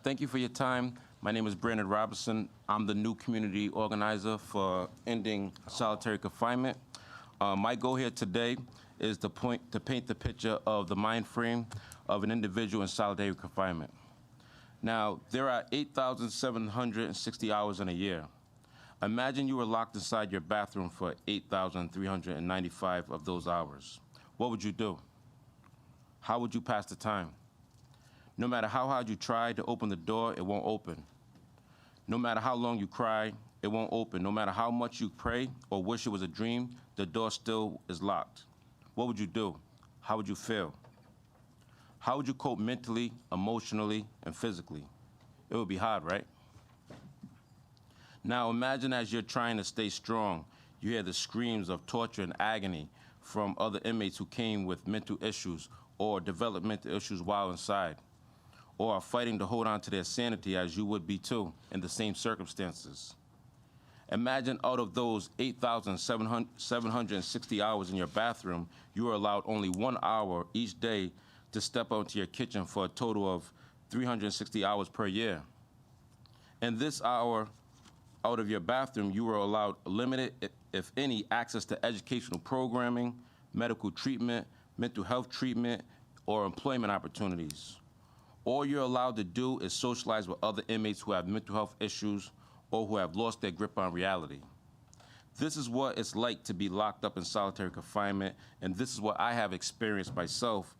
Thank you for your time. My name is Brandon Robinson. I'm the new community organizer for ending solitary confinement. My goal here today is to paint the picture of the mind frame of an individual in solitary confinement. Now, there are 8,760 hours in a year. Imagine you were locked inside your bathroom for 8,395 of those hours. What would you do? How would you pass the time? No matter how hard you try to open the door, it won't open. No matter how long you cry, it won't open. No matter how much you pray or wish it was a dream, the door still is locked. What would you do? How would you feel? How would you cope mentally, emotionally, and physically? It would be hard, right? Now imagine as you're trying to stay strong, you hear the screams of torture and agony from other inmates who came with mental issues or developmental issues while inside, or are fighting to hold on to their sanity as you would be too in the same circumstances. Imagine out of those 8,760 hours in your bathroom, you are allowed only 1 hour each day to step out to your kitchen for a total of 360 hours per year. In this hour out of your bathroom, you were allowed limited, if any, access to educational programming, medical treatment, mental health treatment, or employment opportunities. All you're allowed to do is socialize with other inmates who have mental health issues or who have lost their grip on reality. This is what it's like to be locked up in solitary confinement, and this is what I have experienced myself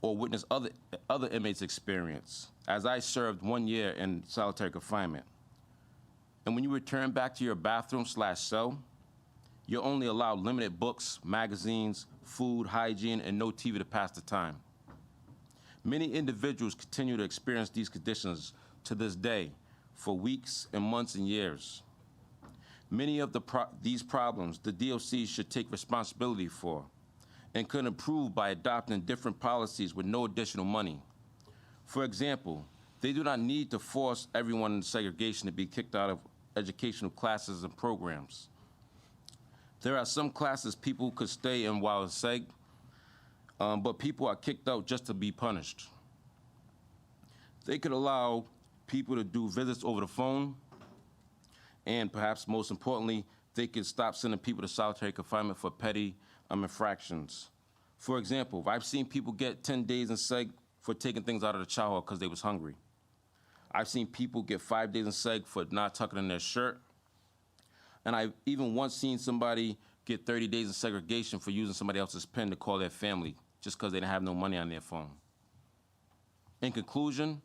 or witnessed other inmates experience, as I served 1 year in solitary confinement. And when you return back to your bathroom/cell, you're only allowed limited books, magazines, food, hygiene, and no TV to pass the time. Many individuals continue to experience these conditions to this day for weeks and months and years. Many of these problems the DOC should take responsibility for and could improve by adopting different policies with no additional money. For example, they do not need to force everyone in segregation to be kicked out of educational classes and programs. There are some classes people could stay in while in seg, but people are kicked out just to be punished. They could allow people to do visits over the phone, and perhaps most importantly, they could stop sending people to solitary confinement for petty infractions. For example, I've seen people get 10 days in seg for taking things out of the chow hall because they was hungry. I've seen people get 5 days in seg for not tucking in their shirt. And I've even once seen somebody get 30 days in segregation for using somebody else's pen to call their family just because they didn't have no money on their phone. In conclusion,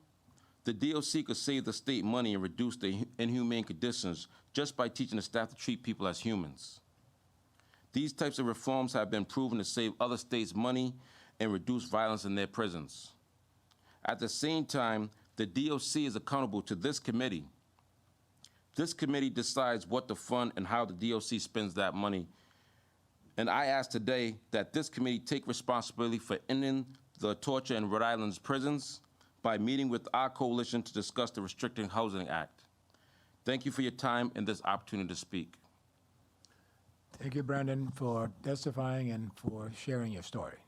the DOC could save the state money and reduce the inhumane conditions just by teaching the staff to treat people as humans. These types of reforms have been proven to save other states money and reduce violence in their prisons. At the same time, the DOC is accountable to this committee. This committee decides what to fund and how the DOC spends that money. And I ask today that this committee take responsibility for ending the torture in Rhode Island's prisons by meeting with our coalition to discuss the Restricting Housing Act. Thank you for your time and this opportunity to speak. Thank you, Brandon, for testifying and for sharing your story.